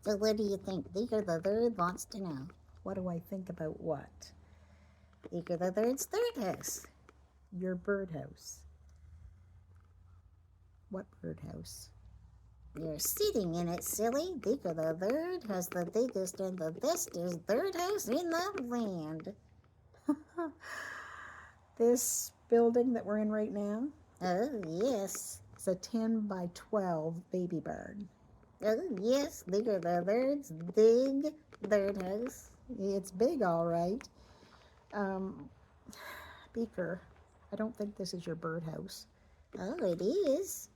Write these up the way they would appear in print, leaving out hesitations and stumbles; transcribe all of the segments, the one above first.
So what do you think? Beaker the Third wants to know. What do I think about what? Beaker the Third's third house. Your birdhouse. What birdhouse? You're sitting in it, silly. Beaker the Third has the biggest and the bestest third house in the land. This building that we're in right now Oh, yes. is a 10 by 12 baby barn. Oh, yes. Beaker the Third's big third house. It's big, all right. Um, Beaker, I don't think this is your birdhouse. Oh, it is.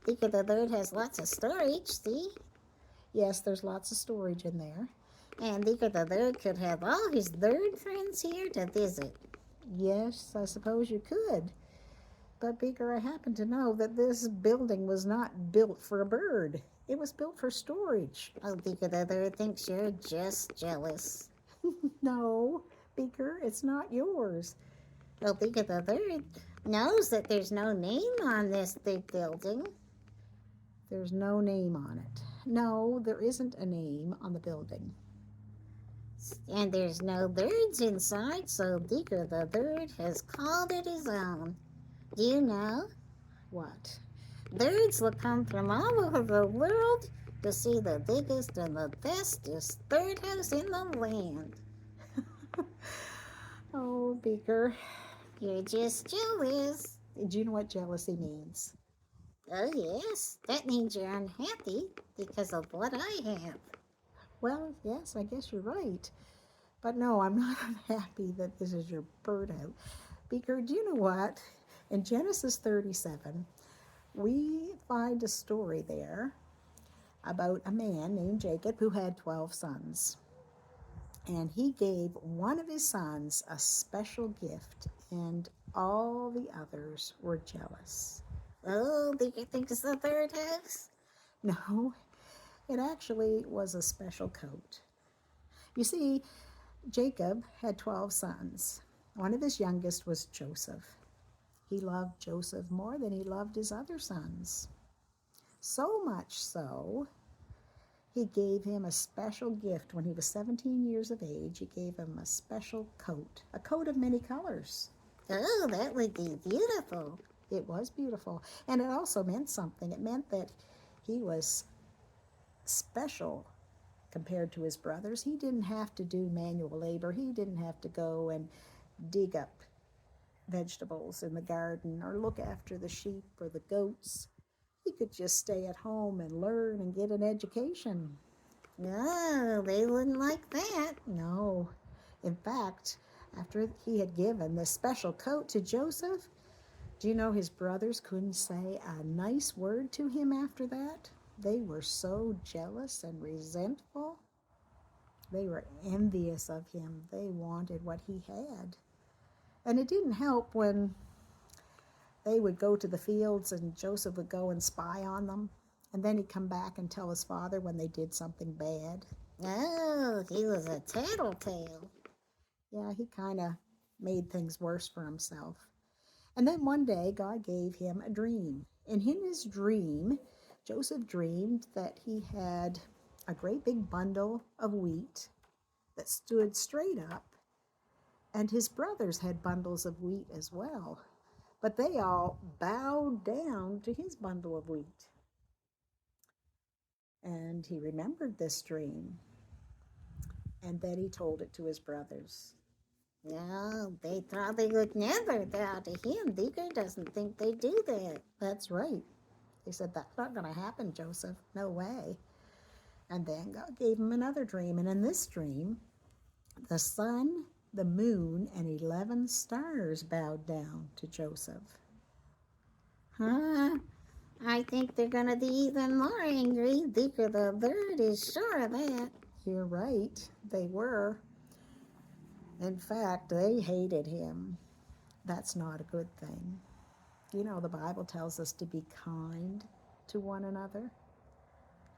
Beaker the Third has lots of storage, see? Yes, there's lots of storage in there. And Beaker the Third could have all his third friends here to visit. Yes, I suppose you could. But Beaker, I happen to know that this building was not built for a bird. It was built for storage. Oh, Beaker the Third thinks you're just jealous. No, Beaker, it's not yours. Well, Beaker the Third knows that there's no name on this big building. There's no name on it. No, there isn't a name on the building. And there's no birds inside, so Beaker the Third has called it his own. Do you know? What? Birds will come from all over the world to see the biggest and the bestest third house in the land. Oh, Beaker, You're just jealous. do you know what jealousy means? Oh, yes, that means you're unhappy because of what I have. Well, yes, I guess you're right. But no, I'm not unhappy that this is your birdhouse. Beaker, do you know what? In Genesis 37, we find a story there about a man named Jacob who had 12 sons. And he gave one of his sons a special gift, and all the others were jealous. Oh, Beaker thinks it's the third house? No, it actually was a special coat. You see, Jacob had 12 sons. One of his youngest was Joseph. He loved Joseph more than he loved his other sons. So much so, he gave him a special gift when he was 17 years of age. He gave him a special coat, a coat of many colors. Oh, that would be beautiful. It was beautiful. And it also meant something. It meant that he was special compared to his brothers. He didn't have to do manual labor. He didn't have to go and dig up vegetables in the garden or look after the sheep or the goats. He could just stay at home and learn and get an education. No, they wouldn't like that. No. In fact, after he had given this special coat to Joseph, do you know his brothers couldn't say a nice word to him after that? They were so jealous and resentful. They were envious of him. They wanted what he had. And it didn't help when they would go to the fields and Joseph would go and spy on them. And then he'd come back and tell his father when they did something bad. Oh, he was a tattletale. Yeah, he kind of made things worse for himself. And then one day, God gave him a dream. And in his dream, Joseph dreamed that he had a great big bundle of wheat that stood straight up. And his brothers had bundles of wheat as well. But they all bowed down to his bundle of wheat. And he remembered this dream. And then he told it to his brothers. No, they probably would never bow to him. Beaker doesn't think they do that. That's right. They said, that's not going to happen, Joseph. No way. And then God gave him another dream. And in this dream, the sun, the moon, and 11 stars bowed down to Joseph. Huh? I think they're going to be even more angry. Beaker the Third is sure of that. You're right. They were. In fact, they hated him. That's not a good thing. You know, the Bible tells us to be kind to one another,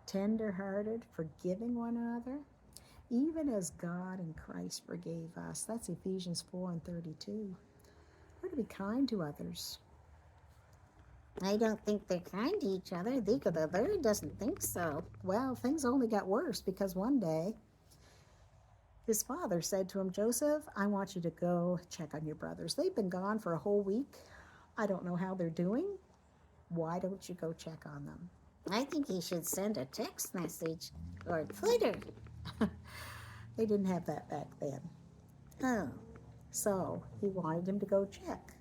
tender-hearted, forgiving one another, even as God in Christ forgave us. That's Ephesians 4:32. We're to be kind to others. I don't think they're kind to each other. Dico the third doesn't think so. Well, things only got worse because one day his father said to him, Joseph, I want you to go check on your brothers. They've been gone for a whole week. I don't know how they're doing. Why don't you go check on them? I think he should send a text message or Twitter. They didn't have that back then. Oh, So he wanted him to go check.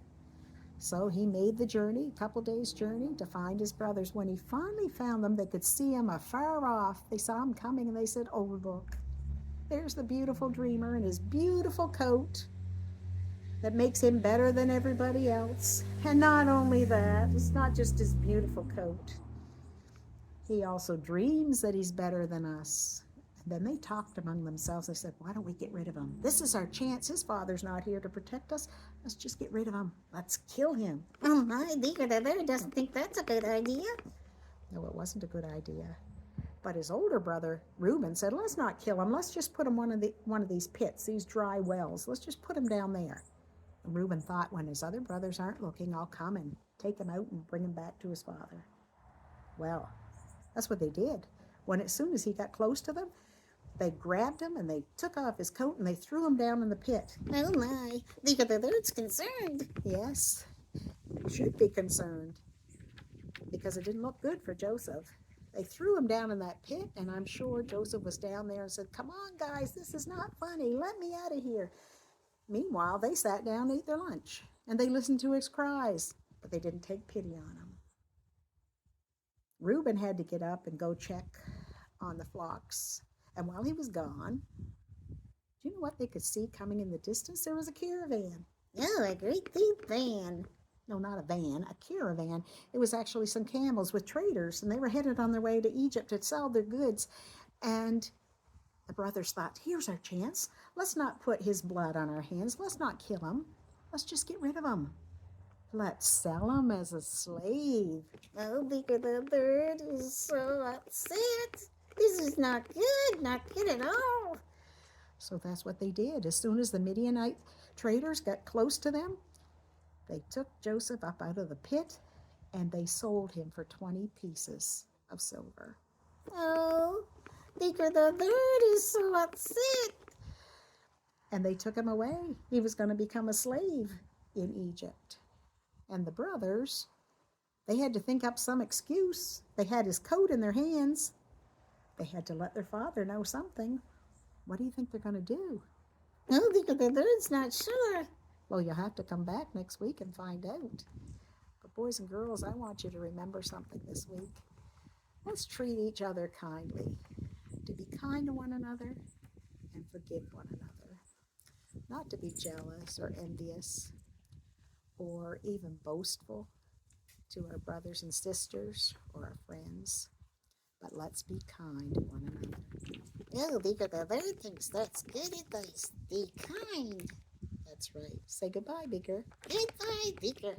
So he made the journey, a couple days' journey, to find his brothers. When he finally found them, they could see him afar off. They saw him coming and they said, oh, look, there's the beautiful dreamer in his beautiful coat that makes him better than everybody else. And not only that, it's not just his beautiful coat. He also dreams that he's better than us. And then they talked among themselves. They said, why don't we get rid of him? This is our chance. His father's not here to protect us. Let's just get rid of him. Let's kill him. oh my, Dico the third doesn't think that's a good idea. No, it wasn't a good idea. But his older brother, Reuben, said, let's not kill him. Let's just put him one of these pits, these dry wells. Let's just put him down there. And Reuben thought, when his other brothers aren't looking, I'll come and take him out and bring him back to his father. Well, that's what they did. As soon as he got close to them, they grabbed him and they took off his coat and they threw him down in the pit. Oh my, Dico the third's concerned. Yes, should be concerned because it didn't look good for Joseph. They threw him down in that pit, and I'm sure Joseph was down there and said, come on, guys, this is not funny. Let me out of here. Meanwhile, they sat down and ate their lunch, and they listened to his cries, but they didn't take pity on him. Reuben had to get up and go check on the flocks. And while he was gone, do you know what they could see coming in the distance? There was a caravan. Oh, a great big van. No, not a van, a caravan. It was actually some camels with traders, and they were headed on their way to Egypt to sell their goods. And the brothers thought, here's our chance. Let's not put his blood on our hands. Let's not kill him. Let's just get rid of him. Let's sell him as a slave. Oh, Dico the third is so upset. This is not good at all. So that's what they did. As soon as the Midianite traders got close to them, they took Joseph up out of the pit and they sold him for 20 pieces of silver. Oh, Dico the third is so upset. And they took him away. He was going to become a slave in Egypt. And the brothers, they had to think up some excuse. They had his coat in their hands. They had to let their father know something. What do you think they're going to do? Oh, Dico the third's not sure. Well, you'll have to come back next week and find out. But boys and girls, I want you to remember something this week. Let's treat each other kindly. To be kind to one another and forgive one another. Not to be jealous or envious or even boastful to our brothers and sisters or our friends. But let's be kind to one another. Oh, Dico the third thinks that's good advice. Be kind. That's right. Say goodbye, Bigger. Goodbye, Dico.